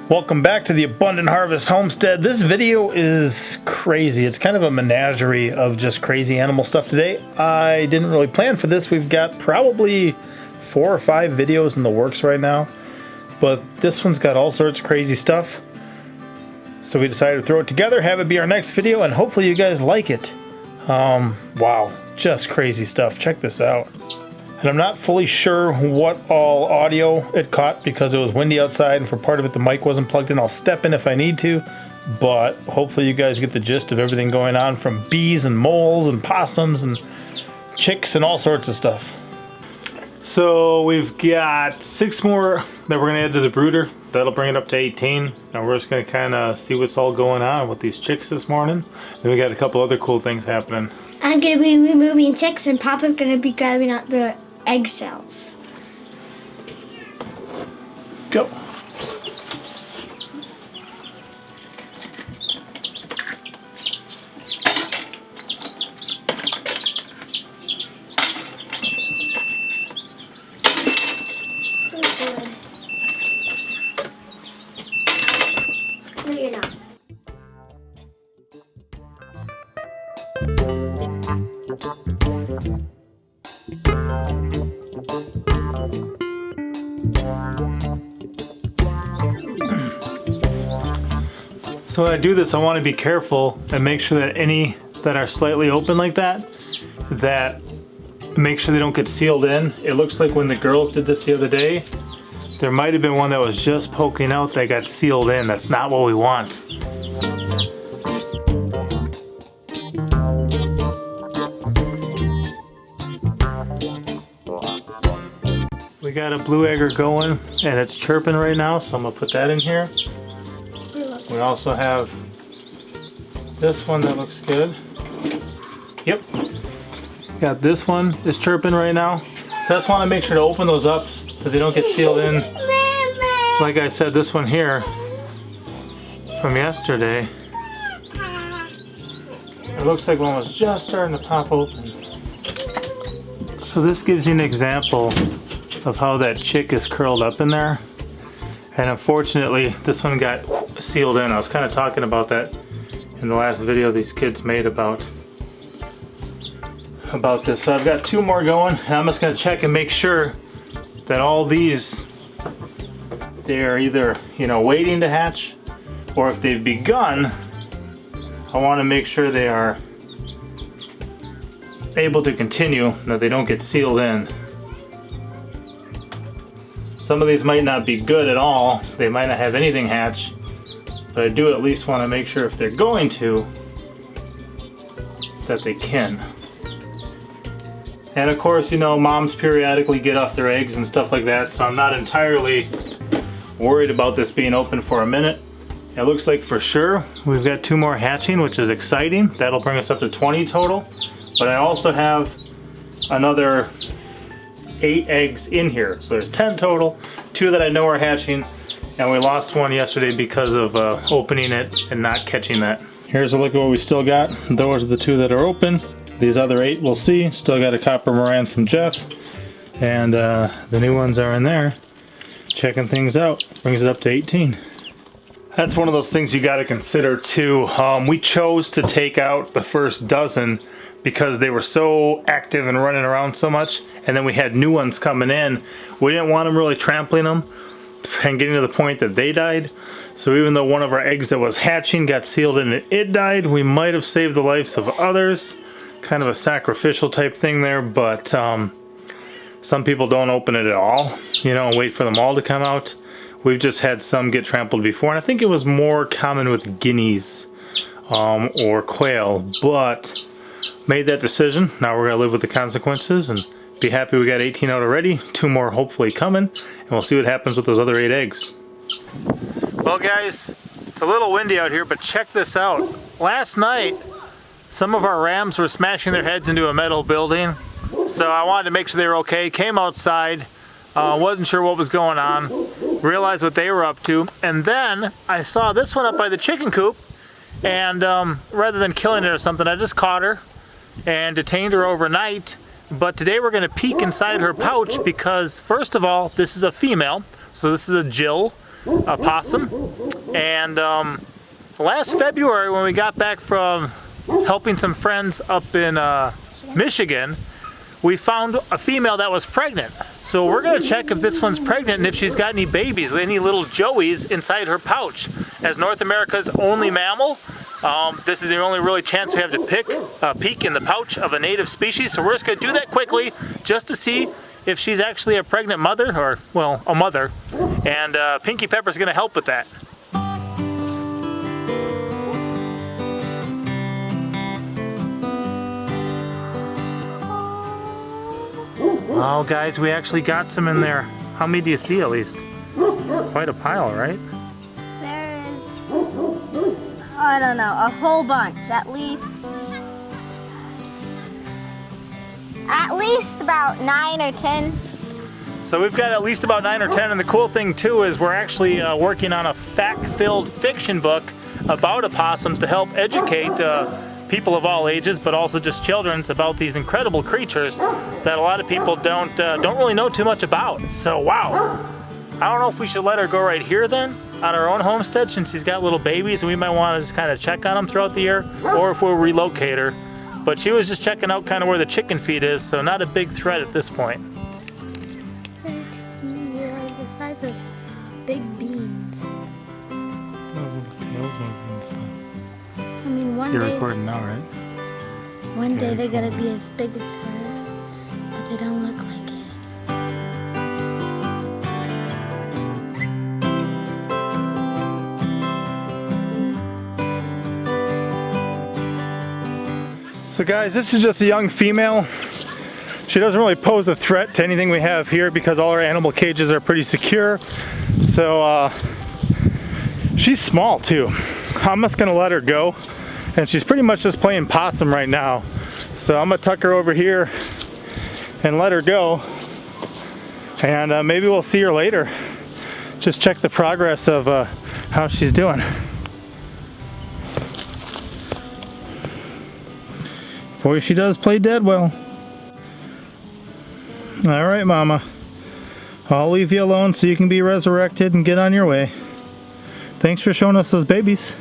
Welcome back to the Abundant Harvest Homestead. This video is crazy. It's kind of a menagerie of just crazy animal stuff today. I didn't really plan for this. We've got probably 4 or 5 videos in the works right now, but this one's got all sorts of crazy stuff. So we decided to throw it together, have it be our next video, and hopefully you guys like it. Wow, just crazy stuff. Check this out. And I'm not fully sure what all audio it caught because it was windy outside, and for part of it the mic wasn't plugged in. I'll step in if I need to, but hopefully you guys get the gist of everything going on, from bees and moles and possums and chicks and all sorts of stuff. So we've got 6 more that we're going to add to the brooder. That'll bring it up to 18, and we're just going to kind of see what's all going on with these chicks this morning. Then we got a couple other cool things happening. I'm going to be removing chicks, and Papa's going to be grabbing out the eggshells. Go. No, you're not. So when I do this, I want to be careful and make sure that any that are slightly open like that, make sure they don't get sealed in. It looks like when the girls did this the other day, there might have been one that was just poking out that got sealed in. That's not what we want. We got a blue egger going, and it's chirping right now, so I'm gonna put that in here. We also have this one that looks good. Yep. Got this one is chirping right now. So I just want to make sure to open those up so they don't get sealed in. Like I said, this one here from yesterday, it looks like one was just starting to pop open. So this gives you an example of how that chick is curled up in there. And unfortunately, this one got sealed in. I was kind of talking about that in the last video these kids made about this. So I've got 2 more going, and I'm just going to check and make sure that all these, they're either, waiting to hatch, or if they've begun, I want to make sure they are able to continue, that they don't get sealed in. Some of these might not be good at all. They might not have anything hatch, but I do at least want to make sure if they're going to, that they can. And of course, moms periodically get off their eggs and stuff like that, so I'm not entirely worried about this being open for a minute. It looks like for sure we've got 2 more hatching, which is exciting. That'll bring us up to 20 total. But I also have another 8 eggs in here, so there's 10 total. 2 that I know are hatching, and we lost 1 yesterday because of opening it and not catching that. Here's a look at what we still got. Those are the 2 that are open. These other 8 we'll see. Still got a Copper Maran from Jeff, and the new ones are in there. Checking things out. Brings it up to 18. That's one of those things you got to consider too. We chose to take out the first dozen because they were so active and running around so much, and then we had new ones coming in. We didn't want them really trampling them and getting to the point that they died. So even though one of our eggs that was hatching got sealed in and it died, we might have saved the lives of others. Kind of a sacrificial type thing there, but some people don't open it at all, you know, and wait for them all to come out. We've just had some get trampled before, and I think it was more common with guineas or quail, but made that decision. Now we're gonna live with the consequences and be happy we got 18 out already. 2 more hopefully coming, and we'll see what happens with those other 8 eggs. Well guys, it's a little windy out here, but check this out. Last night, some of our rams were smashing their heads into a metal building, so I wanted to make sure they were okay. Came outside, wasn't sure what was going on, realized what they were up to, and then I saw this one up by the chicken coop, and rather than killing it or something, I just caught her and detained her overnight. But today we're going to peek inside her pouch because, first of all, this is a female, so this is a Jill opossum, and last February when we got back from helping some friends up in Michigan, we found a female that was pregnant. So we're gonna check if this one's pregnant and if she's got any babies, any little joeys inside her pouch. As North America's only mammal, this is the only really chance we have to peek in the pouch of a native species. So we're just gonna do that quickly just to see if she's actually a pregnant mother, or, well, a mother. And Pinky Pepper's gonna help with that. Oh guys, we actually got some in there. How many do you see at least? Quite a pile, right? There is, I don't know, a whole bunch. At least about 9 or 10. So we've got at least about 9 or 10, and the cool thing too is we're actually working on a fact-filled fiction book about opossums to help educate people of all ages, but also just children, about these incredible creatures that a lot of people don't really know too much about. So wow, I don't know if we should let her go right here then on our own homestead, since she's got little babies and we might want to just kind of check on them throughout the year, or if we'll relocate her. But she was just checking out kind of where the chicken feed is, so not a big threat at this point. They're like the size of big beans. I mean, one You're day, recording now, right? one day they're gonna be as big as her, but they don't look like it. So guys, this is just a young female. She doesn't really pose a threat to anything we have here because all our animal cages are pretty secure. So she's small too. I'm just gonna let her go. And she's pretty much just playing possum right now. So I'm gonna tuck her over here and let her go. And maybe we'll see her later. Just check the progress of how she's doing. Boy, she does play dead well. All right, Mama. I'll leave you alone so you can be resurrected and get on your way. Thanks for showing us those babies.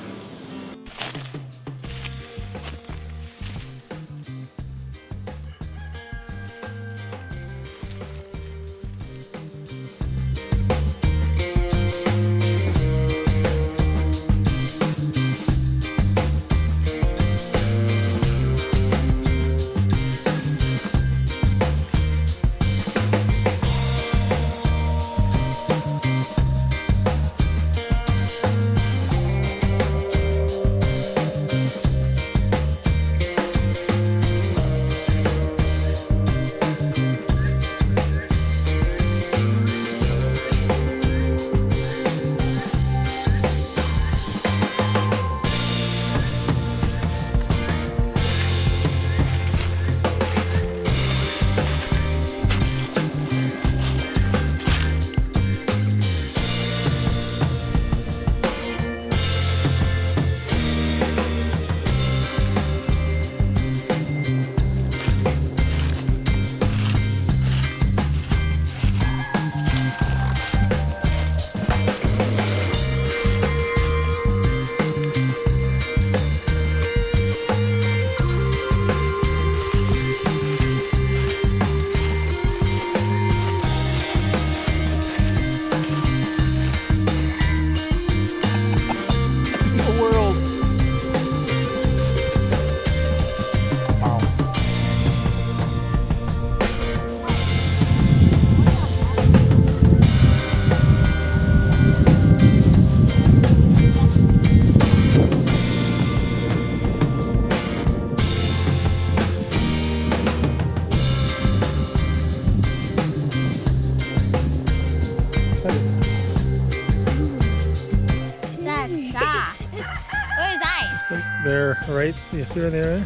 right? You see where they are?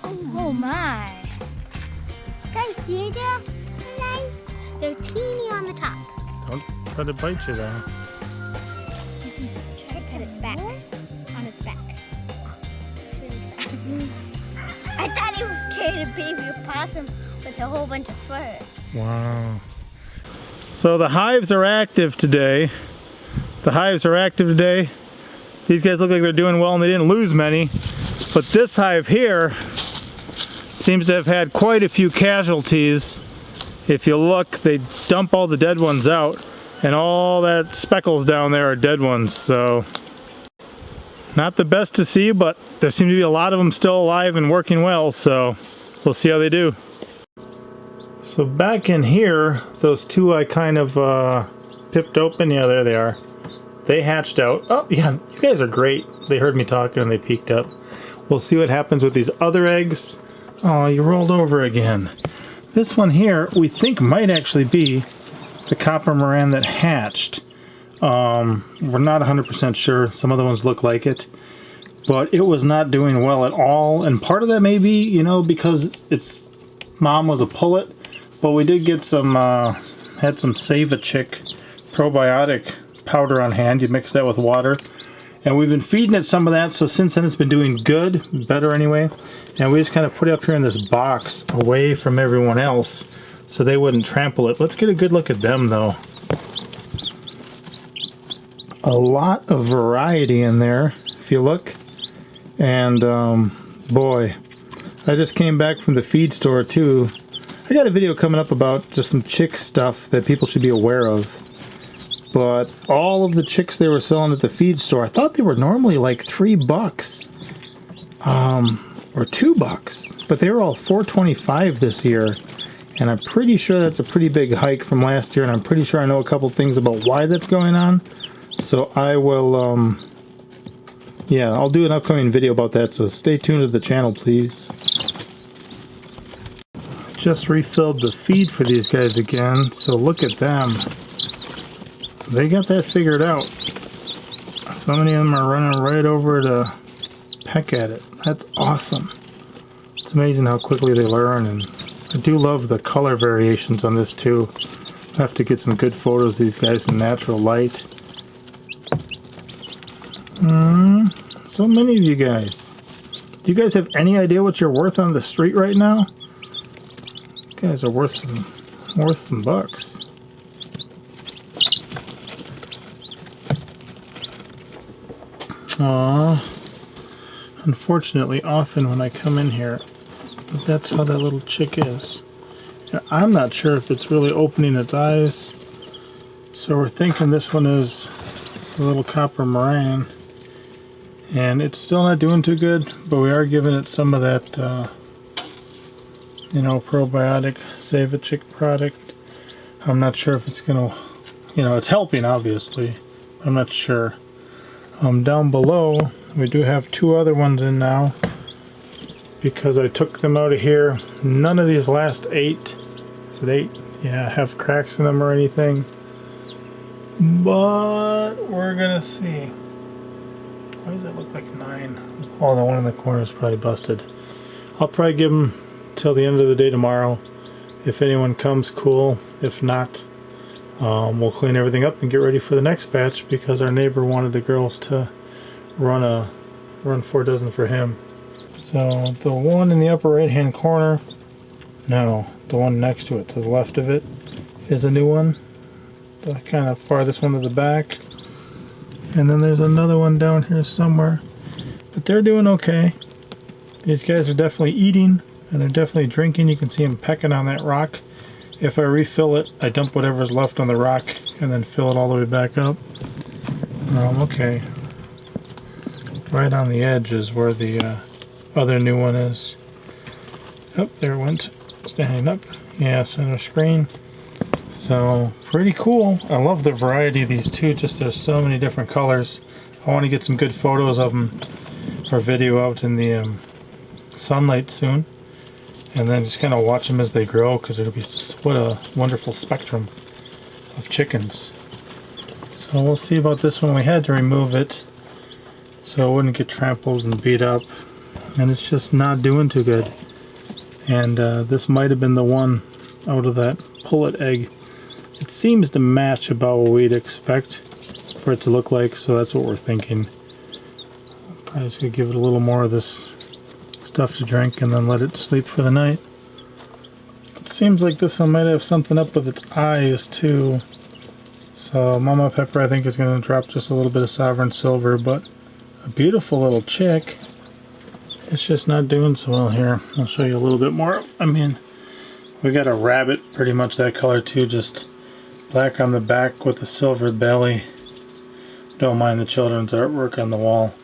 Oh my. Guys, see there? They're teeny on the top. Don't let it bite you though. Try to pet its back. On its back. It's really sad. I thought it was carrying a baby opossum with a whole bunch of fur. Wow. So the hives are active today. These guys look like they're doing well and they didn't lose many. But this hive here seems to have had quite a few casualties. If you look, they dump all the dead ones out, and all that speckles down there are dead ones. So not the best to see, but there seem to be a lot of them still alive and working well, so we'll see how they do. So back in here, those two I kind of pipped open. Yeah, there they are. They hatched out. Oh yeah, you guys are great. They heard me talking and they peeked up. We'll see what happens with these other eggs. Oh, you rolled over again. This one here, we think might actually be the Copper Maran that hatched. We're not 100% sure. Some other ones look like it. But it was not doing well at all. And part of that may be, you know, because its mom was a pullet. But we did get some, had some Save-A-Chick probiotic powder on hand. You mix that with water. And we've been feeding it some of that, so since then it's been doing good, better anyway. And we just kind of put it up here in this box away from everyone else so they wouldn't trample it. Let's get a good look at them though. A lot of variety in there, if you look. And boy, I just came back from the feed store too. I got a video coming up about just some chick stuff that people should be aware of. But all of the chicks they were selling at the feed store, I thought they were normally like $3. Or $2. But they were all $4.25 this year. And I'm pretty sure that's a pretty big hike from last year. And I'm pretty sure I know a couple things about why that's going on. So I will, yeah, I'll do an upcoming video about that. So stay tuned to the channel, please. Just refilled the feed for these guys again. So look at them. They got that figured out. So many of them are running right over to peck at it. That's awesome. It's amazing how quickly they learn, and I do love the color variations on this too. I have to get some good photos of these guys in natural light. So many of you guys. Do you guys have any idea what you're worth on the street right now? You guys are worth some bucks. Aww. Unfortunately, often when I come in here, that's how that little chick is. I'm not sure if it's really opening its eyes. So we're thinking this one is the little Copper Maran. And it's still not doing too good, but we are giving it some of that, you know, probiotic Save-A-Chick product. I'm not sure if it's going to, you know, it's helping obviously. I'm not sure. Down below, we do have two other ones in now because I took them out of here. None of these last 8, is it 8? Yeah, have cracks in them or anything. But we're gonna see. Why does that look like 9? Oh, the one in the corner is probably busted. I'll probably give them till the end of the day tomorrow. If anyone comes, cool. If not, we'll clean everything up and get ready for the next batch because our neighbor wanted the girls to run 4 dozen for him. So the one in the upper right hand corner, no, the one next to it, to the left of it, is a new one. The kind of farthest one to the back. And then there's another one down here somewhere. But they're doing okay. These guys are definitely eating and they're definitely drinking. You can see them pecking on that rock. If I refill it, I dump whatever's left on the rock and then fill it all the way back up. Okay. Right on the edge is where the other new one is. Oh, there it went. Standing up. Yeah, center screen. So, pretty cool. I love the variety of these too. Just there's so many different colors. I want to get some good photos of them for video out in the sunlight soon. And then just kind of watch them as they grow, because it'll be just what a wonderful spectrum of chickens. So we'll see about this one. We had to remove it so it wouldn't get trampled and beat up. and it's just not doing too good. And this might have been the one out of that pullet egg. It seems to match about what we'd expect for it to look like, so that's what we're thinking. Probably just gonna give it a little more of this stuff to drink and then let it sleep for the night. It seems like this one might have something up with its eyes too. So Mama Pepper, I think, is going to drop just a little bit of sovereign silver, but a beautiful little chick. It's just not doing so well here. I'll show you a little bit more. I mean, we got a rabbit pretty much that color too, just black on the back with a silver belly. Don't mind the children's artwork on the wall.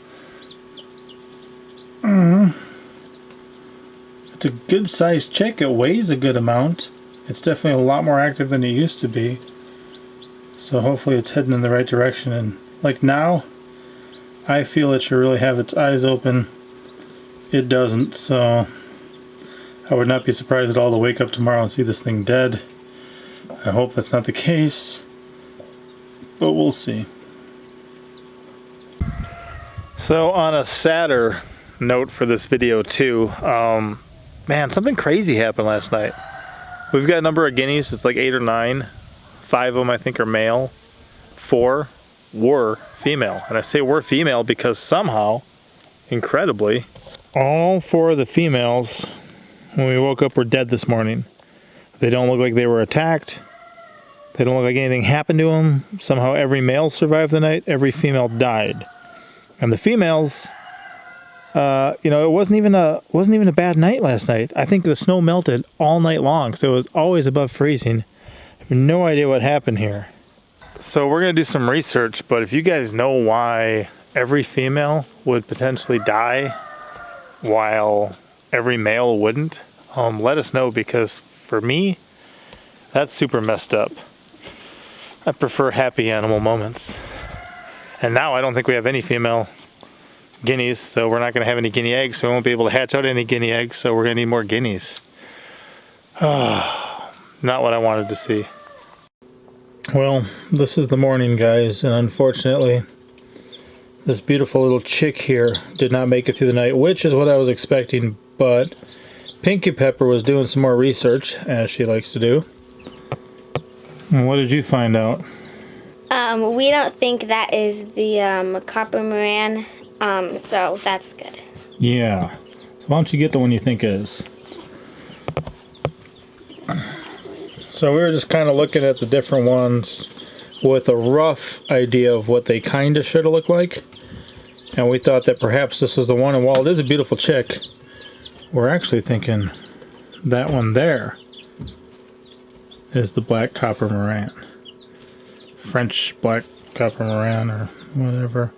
It's a good sized chick. It weighs a good amount. It's definitely a lot more active than it used to be. So hopefully it's heading in the right direction. And like now, I feel it should really have its eyes open. It doesn't, so I would not be surprised at all to wake up tomorrow and see this thing dead. I hope that's not the case, but we'll see. So on a sadder note for this video too, man, something crazy happened last night. We've got a number of guineas. It's like 8 or 9. 5 of them I think are male. 4 were female. And I say were female because somehow, incredibly, all 4 of the females, when we woke up, were dead this morning. They don't look like they were attacked. They don't look like anything happened to them. Somehow every male survived the night. Every female died. And the females, you know, it wasn't even a bad night last night. I think the snow melted all night long, so it was always above freezing. I have no idea what happened here. So we're gonna do some research, but if you guys know why every female would potentially die while every male wouldn't, let us know, because for me, that's super messed up. I prefer happy animal moments. And now I don't think we have any female guineas, so we're not going to have any guinea eggs, so we won't be able to hatch out any guinea eggs, so we're going to need more guineas. Not what I wanted to see. Well, this is the morning, guys, and unfortunately, this beautiful little chick here did not make it through the night, which is what I was expecting, but Pinky Pepper was doing some more research, as she likes to do. And what did you find out? We don't think that is the Copper Maran, so that's good. Yeah. So why don't you get the one you think is? So we were just kind of looking at the different ones with a rough idea of what they kind of should have looked like. And we thought that perhaps this was the one, and while it is a beautiful chick, we're actually thinking that one there is the Black Copper Maran. French Black Copper Maran or whatever.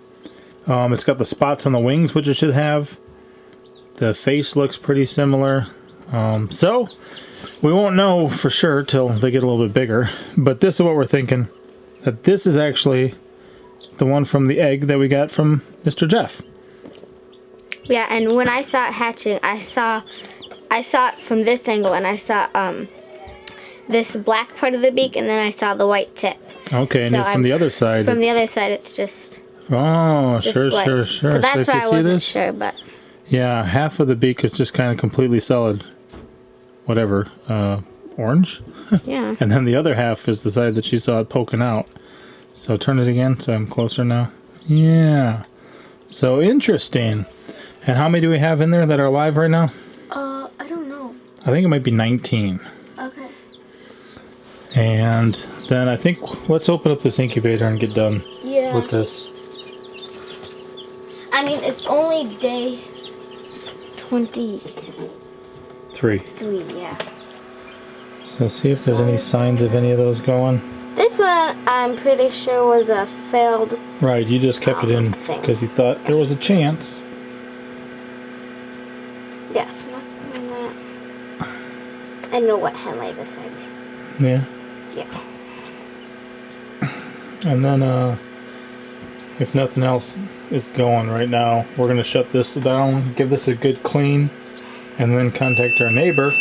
It's got the spots on the wings, which it should have. The face looks pretty similar. So we won't know for sure till they get a little bit bigger. But this is what we're thinking. That this is actually the one from the egg that we got from Mr. Jeff. Yeah, and when I saw it hatching, I saw it from this angle, and I saw this black part of the beak, and then I saw the white tip. Okay, and then from the other side. From the other side, it's just. Oh, just sure, white. sure. So that's why I wasn't sure, but. Yeah, half of the beak is just kind of completely solid. Whatever, orange. Yeah. And then the other half is the side that she saw it poking out. So turn it again, so I'm closer now. Yeah. So interesting. And how many do we have in there that are alive right now? I don't know. I think it might be 19. Okay. And then I think let's open up this incubator and get done with this. I mean, it's only day 23. Yeah. So see if there's any signs of any of those going. This one, I'm pretty sure, was a failed. Right, you just kept it in because you thought there was a chance. Yes, nothing in that. I know what hen laid this egg. Yeah. Yeah. And then, if nothing else is going right now, we're going to shut this down, give this a good clean, and then contact our neighbor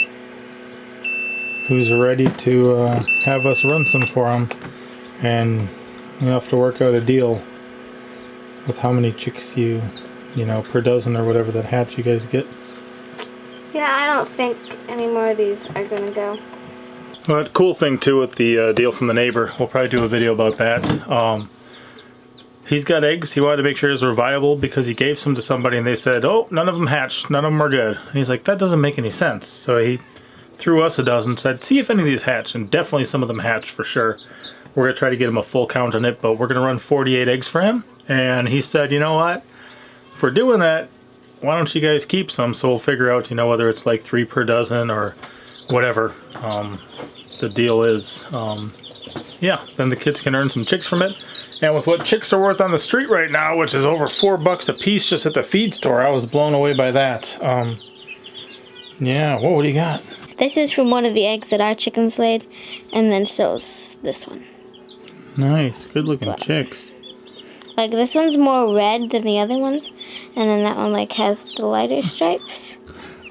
who's ready to have us run some for him. And you have to work out a deal with how many chicks you you know, per dozen or whatever that hatch you guys get. Yeah, I don't think any more of these are gonna go. But cool thing too with the deal from the neighbor, we'll probably do a video about that. He's got eggs. He wanted to make sure his were viable because he gave some to somebody and they said, oh, none of them hatched, none of them are good. And he's like, that doesn't make any sense. So he threw us a dozen, said, see if any of these hatch, and definitely some of them hatched for sure. We're gonna try to get him a full count on it, but we're gonna run 48 eggs for him. And he said, you know what? If we're doing that, why don't you guys keep some? So we'll figure out, you know, whether it's like 3 per dozen or whatever the deal is. Yeah, then the kids can earn some chicks from it. And with what chicks are worth on the street right now, which is over $4 a piece just at the feed store, I was blown away by that. Yeah, what do you got? This is from one of the eggs that our chickens laid, and then so's this one. Nice, good looking chicks. Like this one's more red than the other ones, and then that one like has the lighter stripes.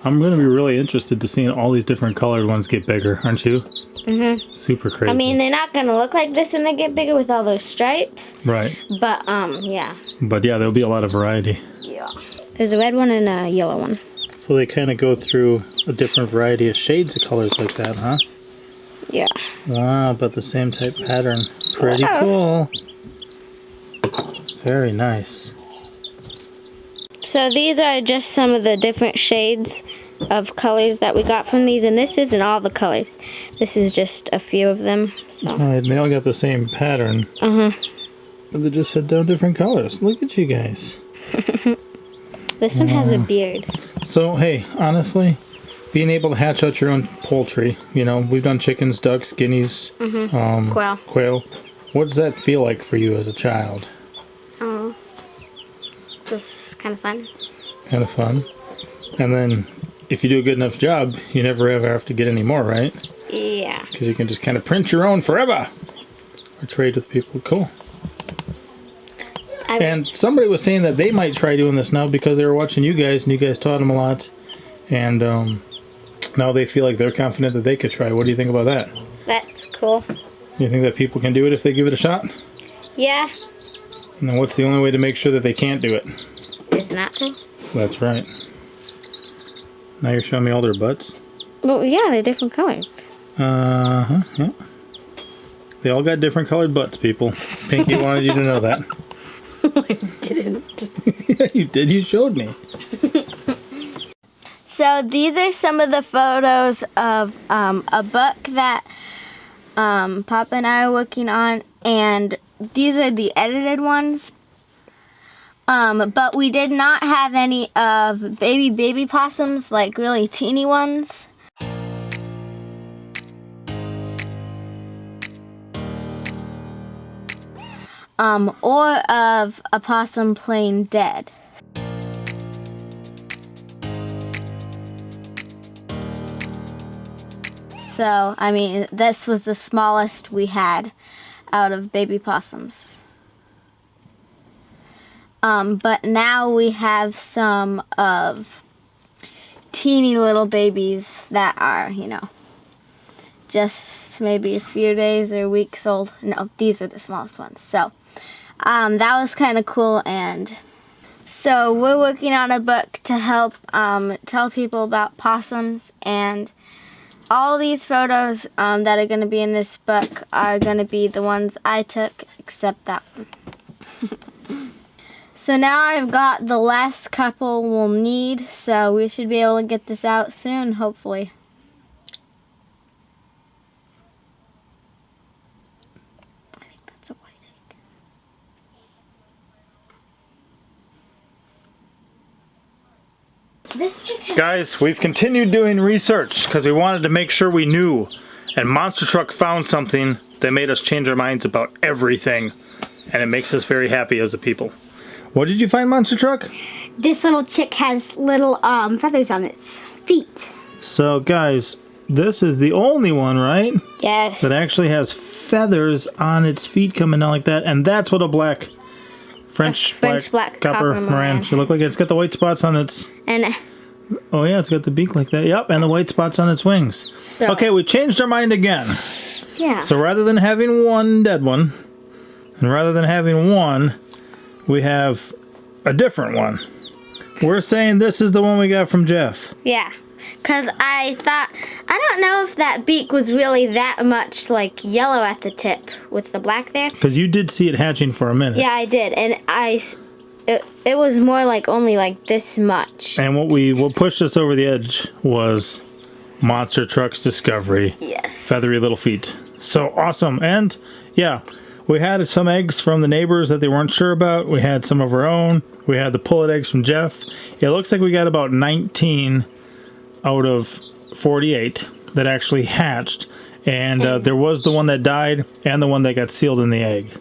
I'm gonna be really interested to seeing all these different colored ones get bigger, aren't you? Mm-hmm. Super crazy. I mean, they're not gonna look like this when they get bigger with all those stripes. Right. But yeah. But yeah, there'll be a lot of variety. Yeah. There's a red one and a yellow one. So they kind of go through a different variety of shades of colors like that, huh? Yeah. Wow, but the same type pattern. Pretty cool. Very nice. So these are just some of the different shades of colors that we got from these, and this isn't all the colors. This is just a few of them. So. Alright, they all got the same pattern. But they just had different colors. Look at you guys. This one has a beard. So, hey, honestly, being able to hatch out your own poultry, you know, we've done chickens, ducks, guineas, quail. What does that feel like for you as a child? Oh, just kind of fun. Kind of fun. And then, if you do a good enough job, you never ever have to get any more, right? Yeah. Because you can just kind of print your own forever. Or trade with people. Cool. And somebody was saying that they might try doing this now because they were watching you guys and you guys taught them a lot. And now they feel like they're confident that they could try. What do you think about that? That's cool. You think that people can do it if they give it a shot? Yeah. And then what's the only way to make sure that they can't do it? It's not to. That's right. Now you're showing me all their butts? Well, yeah, they're different colors. Uh-huh, yeah. They all got different colored butts, people. Pinky wanted you to know that. I didn't. Yeah, you did. You showed me. So these are some of the photos of a book that Papa and I are working on, and these are the edited ones. But we did not have any of baby possums, like really teeny ones. Or of a possum plain dead. So, I mean, this was the smallest we had out of baby possums. But now we have some of teeny little babies that are, you know, just maybe a few days or weeks old. No, these are the smallest ones. So, that was kind of cool. And so we're working on a book to help tell people about possums, and all these photos that are going to be in this book are going to be the ones I took, except that one. So now I've got the last couple we'll need, so we should be able to get this out soon, hopefully. I think that's a white egg. This chicken... Guys, we've continued doing research because we wanted to make sure we knew. And Monster Truck found something that made us change our minds about everything. And it makes us very happy as a people. What did you find, Monster Truck? This little chick has little feathers on its feet. So, guys, this is the only one, right? Yes. That actually has feathers on its feet coming down like that. And that's what a French Black Copper Maran should look like. It's got the white spots on its... And... Oh, yeah, it's got the beak like that. Yep, and the white spots on its wings. So, okay, we changed our mind again. Yeah. So rather than having one dead one, and rather than having one, we have a different one. We're saying this is the one we got from Jeff. Yeah. Because I thought, I don't know if that beak was really that much like yellow at the tip with the black there. Because you did see it hatching for a minute. Yeah, I did. And it was more like only like this much. And what pushed us over the edge was Monster Truck's discovery. Yes. Feathery little feet. So awesome. And yeah, we had some eggs from the neighbors that they weren't sure about. We had some of our own. We had the pullet eggs from Jeff. It looks like we got about 19 out of 48 that actually hatched. And there was the one that died and the one that got sealed in the egg.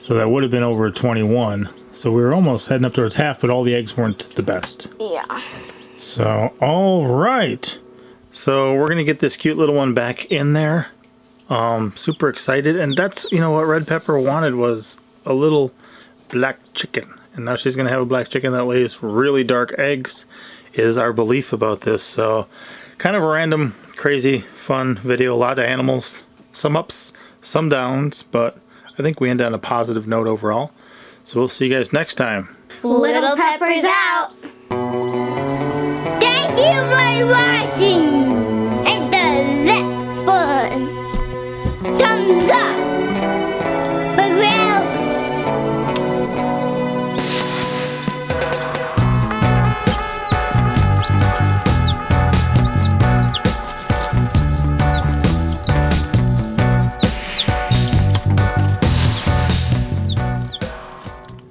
So that would have been over 21. So we were almost heading up towards half, but all the eggs weren't the best. Yeah. So, all right. So we're going to get this cute little one back in there. Super excited. And that's, you know, what Red Pepper wanted was a little black chicken. And now she's going to have a black chicken that lays really dark eggs, is our belief about this. So kind of a random, crazy, fun video. A lot of animals, some ups, some downs, but I think we end on a positive note overall. So we'll see you guys next time. Little Pepper's out. Thank you for watching.